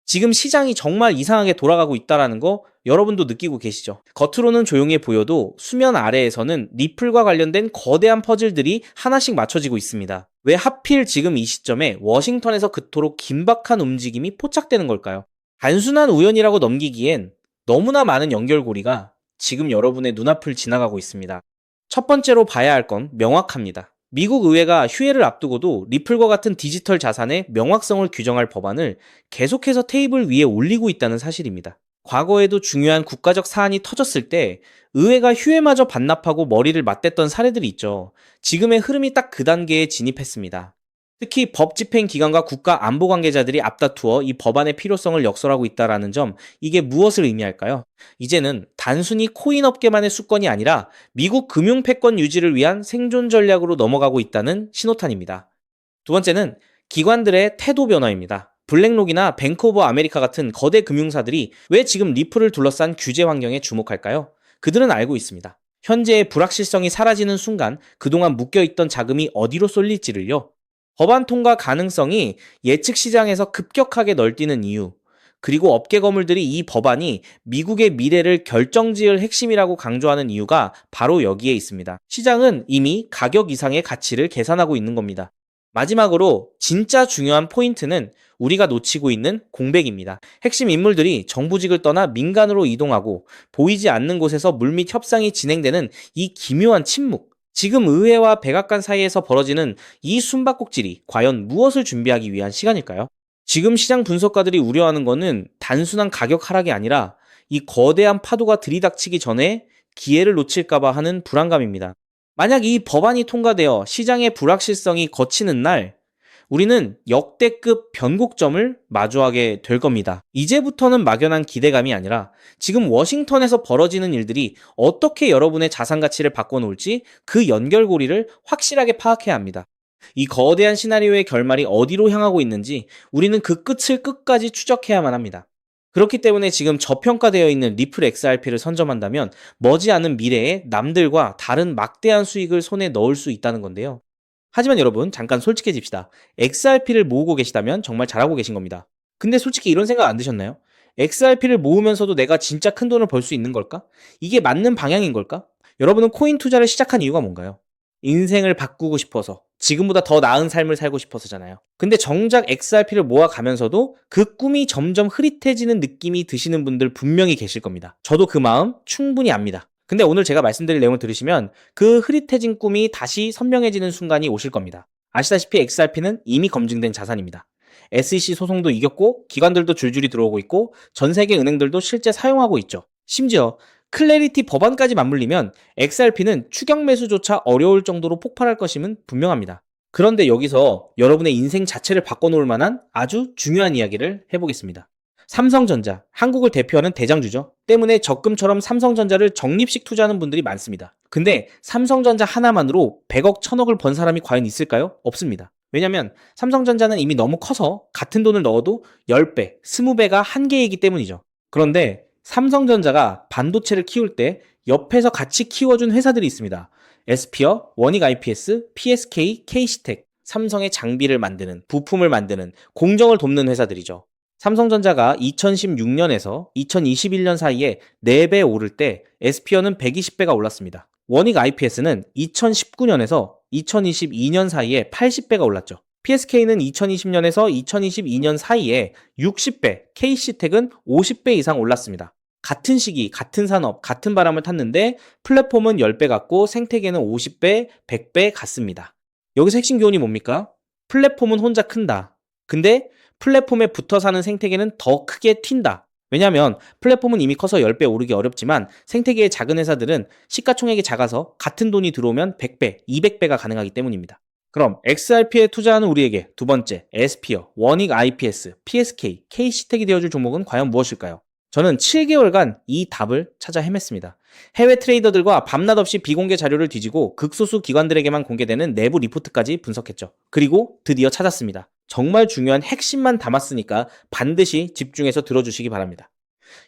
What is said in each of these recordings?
지금 시장이 정말 이상하게 돌아가고 있다는 거 여러분도 느끼고 계시죠? 겉으로는 조용해 보여도 수면 아래에서는 리플과 관련된 거대한 퍼즐들이 하나씩 맞춰지고 있습니다. 왜 하필 지금 이 시점에 워싱턴에서 그토록 긴박한 움직임이 포착되는 걸까요? 단순한 우연이라고 넘기기엔 너무나 많은 연결고리가 지금 여러분의 눈앞을 지나가고 있습니다. 첫 번째로 봐야 할 건 명확합니다. 미국 의회가 휴일을 앞두고도 리플과 같은 디지털 자산의 명확성을 규정할 법안을 계속해서 테이블 위에 올리고 있다는 사실입니다. 과거에도 중요한 국가적 사안이 터졌을 때 의회가 휴일마저 반납하고 머리를 맞댔던 사례들이 있죠. 지금의 흐름이 딱 그 단계에 진입했습니다. 특히 법 집행 기관과 국가 안보 관계자들이 앞다투어 이 법안의 필요성을 역설하고 있다는 점, 이게 무엇을 의미할까요? 이제는 단순히 코인 업계만의 수건이 아니라 미국 금융 패권 유지를 위한 생존 전략으로 넘어가고 있다는 신호탄입니다. 두 번째는 기관들의 태도 변화입니다. 블랙록이나 뱅크 오브 아메리카 같은 거대 금융사들이 왜 지금 리플을 둘러싼 규제 환경에 주목할까요? 그들은 알고 있습니다. 현재의 불확실성이 사라지는 순간 그동안 묶여있던 자금이 어디로 쏠릴지를요. 법안 통과 가능성이 예측 시장에서 급격하게 널뛰는 이유, 그리고 업계 거물들이 이 법안이 미국의 미래를 결정지을 핵심이라고 강조하는 이유가 바로 여기에 있습니다. 시장은 이미 가격 이상의 가치를 계산하고 있는 겁니다. 마지막으로 진짜 중요한 포인트는 우리가 놓치고 있는 공백입니다. 핵심 인물들이 정부직을 떠나 민간으로 이동하고 보이지 않는 곳에서 물밑 협상이 진행되는 이 기묘한 침묵. 지금 의회와 백악관 사이에서 벌어지는 이 숨바꼭질이 과연 무엇을 준비하기 위한 시간일까요? 지금 시장 분석가들이 우려하는 것은 단순한 가격 하락이 아니라 이 거대한 파도가 들이닥치기 전에 기회를 놓칠까봐 하는 불안감입니다. 만약 이 법안이 통과되어 시장의 불확실성이 걷히는 날, 우리는 역대급 변곡점을 마주하게 될 겁니다. 이제부터는 막연한 기대감이 아니라 지금 워싱턴에서 벌어지는 일들이 어떻게 여러분의 자산 가치를 바꿔놓을지 그 연결고리를 확실하게 파악해야 합니다. 이 거대한 시나리오의 결말이 어디로 향하고 있는지 우리는 그 끝을 끝까지 추적해야만 합니다. 그렇기 때문에 지금 저평가되어 있는 리플 XRP를 선점한다면 머지않은 미래에 남들과 다른 막대한 수익을 손에 넣을 수 있다는 건데요. 하지만 여러분, 잠깐 솔직해집시다. XRP를 모으고 계시다면 정말 잘하고 계신 겁니다. 근데 솔직히 이런 생각 안 드셨나요? XRP를 모으면서도 내가 진짜 큰 돈을 벌 수 있는 걸까? 이게 맞는 방향인 걸까? 여러분은 코인 투자를 시작한 이유가 뭔가요? 인생을 바꾸고 싶어서, 지금보다 더 나은 삶을 살고 싶어서잖아요. 근데 정작 XRP를 모아가면서도 그 꿈이 점점 흐릿해지는 느낌이 드시는 분들 분명히 계실 겁니다. 저도 그 마음 충분히 압니다. 근데 오늘 제가 말씀드릴 내용을 들으시면 그 흐릿해진 꿈이 다시 선명해지는 순간이 오실 겁니다. 아시다시피 XRP는 이미 검증된 자산입니다. SEC 소송도 이겼고 기관들도 줄줄이 들어오고 있고 전 세계 은행들도 실제 사용하고 있죠. 심지어 클래리티 법안까지 맞물리면 XRP는 추격 매수조차 어려울 정도로 폭발할 것임은 분명합니다. 그런데 여기서 여러분의 인생 자체를 바꿔놓을 만한 아주 중요한 이야기를 해보겠습니다. 삼성전자, 한국을 대표하는 대장주죠. 때문에 적금처럼 삼성전자를 적립식 투자하는 분들이 많습니다. 근데 삼성전자 하나만으로 100억, 1000억을 번 사람이 과연 있을까요? 없습니다. 왜냐면 삼성전자는 이미 너무 커서 같은 돈을 넣어도 10배, 20배가 한계이기 때문이죠. 그런데 삼성전자가 반도체를 키울 때 옆에서 같이 키워준 회사들이 있습니다. 에스피어, 원익 IPS, PSK, K시텍, 삼성의 장비를 만드는, 부품을 만드는, 공정을 돕는 회사들이죠. 삼성전자가 2016년에서 2021년 사이에 4배 오를 때 에스피어는 120배가 올랐습니다. 원익 IPS는 2019년에서 2022년 사이에 80배가 올랐죠. PSK는 2020년에서 2022년 사이에 60배, K시텍은 50배 이상 올랐습니다. 같은 시기, 같은 산업, 같은 바람을 탔는데 플랫폼은 10배 같고 생태계는 50배, 100배 같습니다. 여기서 핵심 교훈이 뭡니까? 플랫폼은 혼자 큰다. 근데 플랫폼에 붙어 사는 생태계는 더 크게 튄다. 왜냐하면 플랫폼은 이미 커서 10배 오르기 어렵지만 생태계의 작은 회사들은 시가총액이 작아서 같은 돈이 들어오면 100배, 200배가 가능하기 때문입니다. 그럼 XRP에 투자하는 우리에게 두 번째, 에스피어, 원익 IPS, PSK, K시텍이 되어줄 종목은 과연 무엇일까요? 저는 7개월간 이 답을 찾아 헤맸습니다. 해외 트레이더들과 밤낮 없이 비공개 자료를 뒤지고 극소수 기관들에게만 공개되는 내부 리포트까지 분석했죠. 그리고 드디어 찾았습니다. 정말 중요한 핵심만 담았으니까 반드시 집중해서 들어주시기 바랍니다.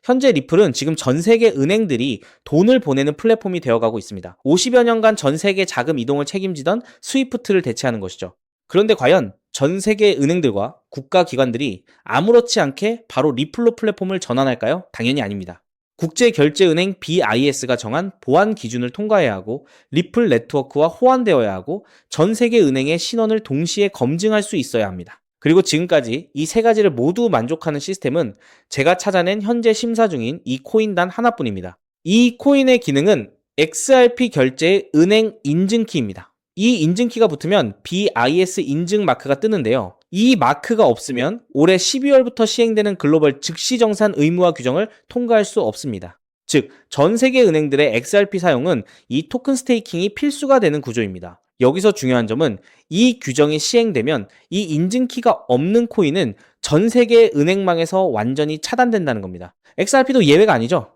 현재 리플은 지금 전 세계 은행들이 돈을 보내는 플랫폼이 되어가고 있습니다. 50여 년간 전 세계 자금 이동을 책임지던 스위프트를 대체하는 것이죠. 그런데 과연 전 세계 은행들과 국가기관들이 아무렇지 않게 바로 리플로 플랫폼을 전환할까요? 당연히 아닙니다. 국제결제은행 BIS가 정한 보안 기준을 통과해야 하고 리플 네트워크와 호환되어야 하고 전 세계 은행의 신원을 동시에 검증할 수 있어야 합니다. 그리고 지금까지 이 세 가지를 모두 만족하는 시스템은 제가 찾아낸 현재 심사 중인 이 코인 단 하나뿐입니다. 이 코인의 기능은 XRP 결제의 은행 인증키입니다. 이 인증키가 붙으면 BIS 인증 마크가 뜨는데요. 이 마크가 없으면 올해 12월부터 시행되는 글로벌 즉시정산 의무화 규정을 통과할 수 없습니다. 즉, 전 세계 은행들의 XRP 사용은 이 토큰 스테이킹이 필수가 되는 구조입니다. 여기서 중요한 점은 이 규정이 시행되면 이 인증키가 없는 코인은 전 세계 은행망에서 완전히 차단된다는 겁니다. XRP도 예외가 아니죠.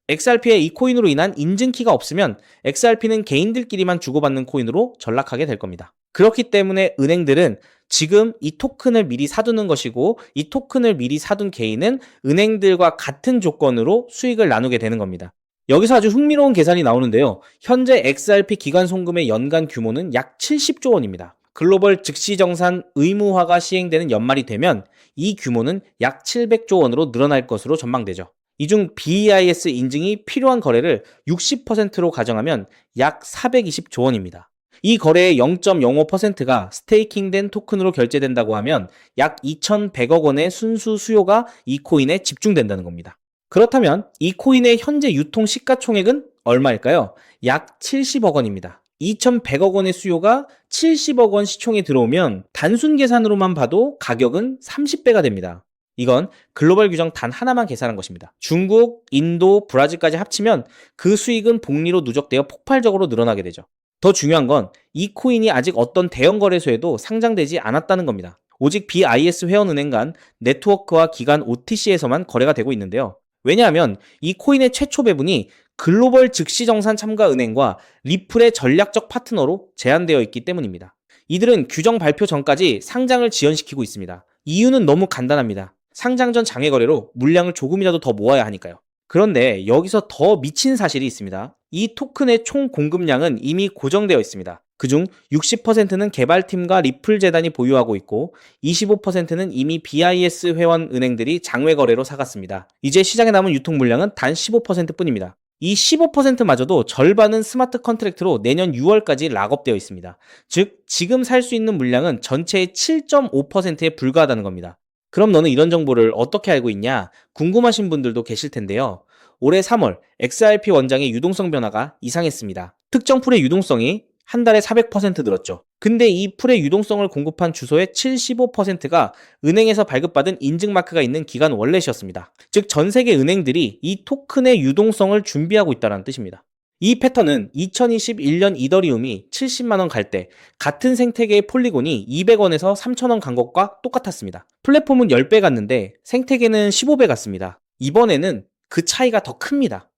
XRP의 이 코인으로 인한 인증키가 없으면 XRP는 개인들끼리만 주고받는 코인으로 전락하게 될 겁니다. 그렇기 때문에 은행들은 지금 이 토큰을 미리 사두는 것이고 이 토큰을 미리 사둔 개인은 은행들과 같은 조건으로 수익을 나누게 되는 겁니다. 여기서 아주 흥미로운 계산이 나오는데요. 현재 XRP 기관 송금의 연간 규모는 약 70조 원입니다. 글로벌 즉시정산 의무화가 시행되는 연말이 되면 이 규모는 약 700조 원으로 늘어날 것으로 전망되죠. 이 중 BIS 인증이 필요한 거래를 60%로 가정하면 약 420조 원입니다. 이 거래의 0.05%가 스테이킹된 토큰으로 결제된다고 하면 약 2,100억 원의 순수 수요가 이 코인에 집중된다는 겁니다. 그렇다면 이 코인의 현재 유통 시가총액은 얼마일까요? 약 70억 원입니다. 2,100억 원의 수요가 70억 원 시총에 들어오면 단순 계산으로만 봐도 가격은 30배가 됩니다. 이건 글로벌 규정 단 하나만 계산한 것입니다. 중국, 인도, 브라질까지 합치면 그 수익은 복리로 누적되어 폭발적으로 늘어나게 되죠. 더 중요한 건 이 코인이 아직 어떤 대형 거래소에도 상장되지 않았다는 겁니다. 오직 BIS 회원은행 간 네트워크와 기관 OTC에서만 거래가 되고 있는데요. 왜냐하면 이 코인의 최초 배분이 글로벌 즉시정산 참가 은행과 리플의 전략적 파트너로 제한되어 있기 때문입니다. 이들은 규정 발표 전까지 상장을 지연시키고 있습니다. 이유는 너무 간단합니다. 상장 전 장외 거래로 물량을 조금이라도 더 모아야 하니까요. 그런데 여기서 더 미친 사실이 있습니다. 이 토큰의 총 공급량은 이미 고정되어 있습니다. 그중 60%는 개발팀과 리플 재단이 보유하고 있고 25%는 이미 BIS 회원 은행들이 장외 거래로 사갔습니다. 이제 시장에 남은 유통 물량은 단 15%뿐입니다. 이 15%마저도 절반은 스마트 컨트랙트로 내년 6월까지 락업되어 있습니다. 즉, 지금 살 수 있는 물량은 전체의 7.5%에 불과하다는 겁니다. 그럼 너는 이런 정보를 어떻게 알고 있냐? 궁금하신 분들도 계실 텐데요. 올해 3월 XRP 원장의 유동성 변화가 이상했습니다. 특정 풀의 유동성이 한 달에 400% 늘었죠. 근데 이 풀의 유동성을 공급한 주소의 75%가 은행에서 발급받은 인증마크가 있는 기관 월렛이었습니다. 즉, 전 세계 은행들이 이 토큰의 유동성을 준비하고 있다는 뜻입니다. 이 패턴은 2021년 이더리움이 70만원 갈 때 같은 생태계의 폴리곤이 200원에서 3,000원 간 것과 똑같았습니다. 플랫폼은 10배 갔는데 생태계는 15배 갔습니다. 이번에는 그 차이가 더 큽니다.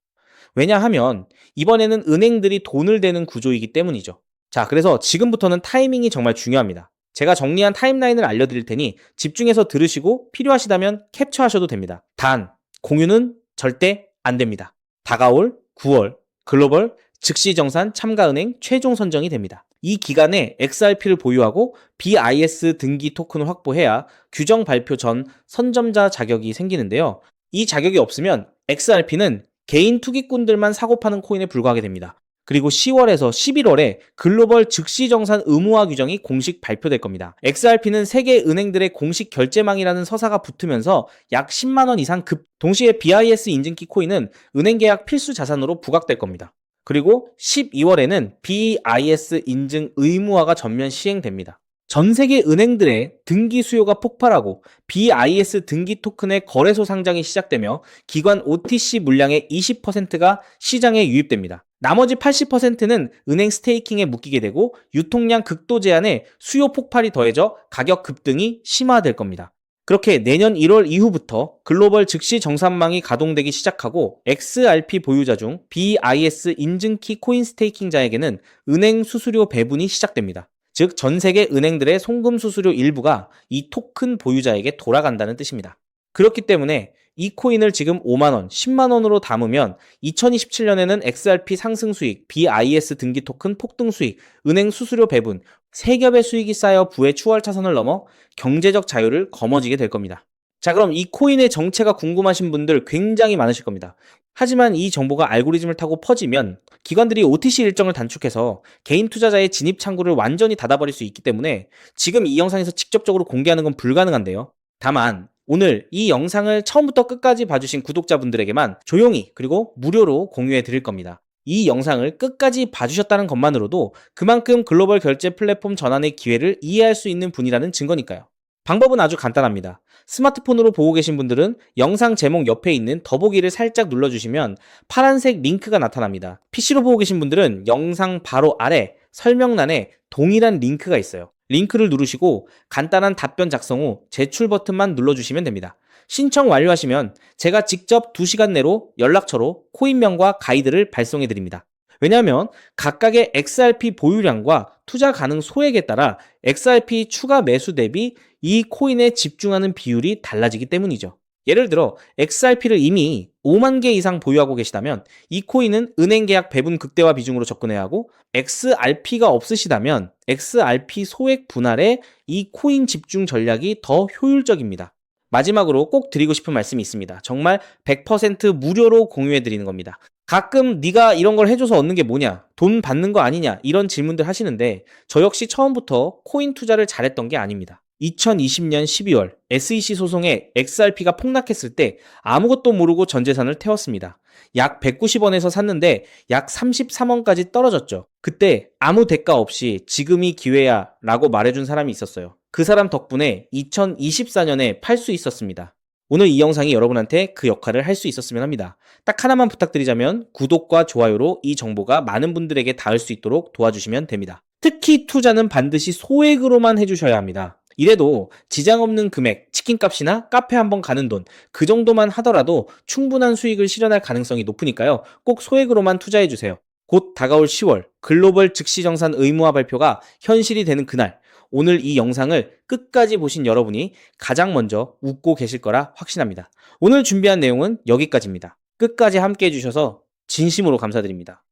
왜냐하면 이번에는 은행들이 돈을 대는 구조이기 때문이죠. 자, 그래서 지금부터는 타이밍이 정말 중요합니다. 제가 정리한 타임라인을 알려드릴 테니 집중해서 들으시고 필요하시다면 캡처하셔도 됩니다. 단, 공유는 절대 안 됩니다. 다가올 9월 글로벌 즉시정산 참가은행 최종 선정이 됩니다. 이 기간에 XRP를 보유하고 BIS 등기 토큰을 확보해야 규정 발표 전 선점자 자격이 생기는데요. 이 자격이 없으면 XRP는 개인 투기꾼들만 사고 파는 코인에 불과하게 됩니다. 그리고 10월에서 11월에 글로벌 즉시정산 의무화 규정이 공식 발표될 겁니다. XRP는 세계 은행들의 공식 결제망이라는 서사가 붙으면서 약 10만원 이상 동시에 BIS 인증키 코인은 은행 계약 필수 자산으로 부각될 겁니다. 그리고 12월에는 BIS 인증 의무화가 전면 시행됩니다. 전 세계 은행들의 등기 수요가 폭발하고 BIS 등기 토큰의 거래소 상장이 시작되며 기관 OTC 물량의 20%가 시장에 유입됩니다. 나머지 80%는 은행 스테이킹에 묶이게 되고 유통량 극도 제한에 수요 폭발이 더해져 가격 급등이 심화될 겁니다. 그렇게 내년 1월 이후부터 글로벌 즉시 정산망이 가동되기 시작하고 XRP 보유자 중 BIS 인증키 코인 스테이킹자에게는 은행 수수료 배분이 시작됩니다. 즉, 전 세계 은행들의 송금 수수료 일부가 이 토큰 보유자에게 돌아간다는 뜻입니다. 그렇기 때문에 이 코인을 지금 5만원, 10만원으로 담으면 2027년에는 XRP 상승 수익, BIS 등기 토큰 폭등 수익, 은행 수수료 배분, 세겹의 수익이 쌓여 부의 추월 차선을 넘어 경제적 자유를 거머쥐게 될 겁니다. 자, 그럼 이 코인의 정체가 궁금하신 분들 굉장히 많으실 겁니다. 하지만 이 정보가 알고리즘을 타고 퍼지면 기관들이 OTC 일정을 단축해서 개인 투자자의 진입 창구를 완전히 닫아버릴 수 있기 때문에 지금 이 영상에서 직접적으로 공개하는 건 불가능한데요. 다만 오늘 이 영상을 처음부터 끝까지 봐주신 구독자분들에게만 조용히 그리고 무료로 공유해 드릴 겁니다. 이 영상을 끝까지 봐주셨다는 것만으로도 그만큼 글로벌 결제 플랫폼 전환의 기회를 이해할 수 있는 분이라는 증거니까요. 방법은 아주 간단합니다. 스마트폰으로 보고 계신 분들은 영상 제목 옆에 있는 더보기를 살짝 눌러주시면 파란색 링크가 나타납니다. PC로 보고 계신 분들은 영상 바로 아래 설명란에 동일한 링크가 있어요. 링크를 누르시고 간단한 답변 작성 후 제출 버튼만 눌러주시면 됩니다. 신청 완료하시면 제가 직접 2시간 내로 연락처로 코인명과 가이드를 발송해 드립니다. 왜냐하면 각각의 XRP 보유량과 투자 가능 소액에 따라 XRP 추가 매수 대비 이 코인에 집중하는 비율이 달라지기 때문이죠. 예를 들어 XRP를 이미 5만 개 이상 보유하고 계시다면 이 코인은 은행 계약 배분 극대화 비중으로 접근해야 하고, XRP가 없으시다면 XRP 소액 분할에 이 코인 집중 전략이 더 효율적입니다. 마지막으로 꼭 드리고 싶은 말씀이 있습니다. 정말 100% 무료로 공유해 드리는 겁니다. 가끔 네가 이런 걸 해줘서 얻는 게 뭐냐, 돈 받는 거 아니냐, 이런 질문들 하시는데 저 역시 처음부터 코인 투자를 잘했던 게 아닙니다. 2020년 12월 SEC 소송에 XRP가 폭락했을 때 아무것도 모르고 전 재산을 태웠습니다. 약 190원에서 샀는데 약 33원까지 떨어졌죠. 그때 아무 대가 없이 지금이 기회야 라고 말해준 사람이 있었어요. 그 사람 덕분에 2024년에 팔 수 있었습니다. 오늘 이 영상이 여러분한테 그 역할을 할 수 있었으면 합니다. 딱 하나만 부탁드리자면 구독과 좋아요로 이 정보가 많은 분들에게 닿을 수 있도록 도와주시면 됩니다. 특히 투자는 반드시 소액으로만 해주셔야 합니다. 이래도 지장 없는 금액, 치킨값이나 카페 한번 가는 돈, 그 정도만 하더라도 충분한 수익을 실현할 가능성이 높으니까요. 꼭 소액으로만 투자해주세요. 곧 다가올 10월 글로벌 즉시정산 의무화 발표가 현실이 되는 그날, 오늘 이 영상을 끝까지 보신 여러분이 가장 먼저 웃고 계실 거라 확신합니다. 오늘 준비한 내용은 여기까지입니다. 끝까지 함께 해주셔서 진심으로 감사드립니다.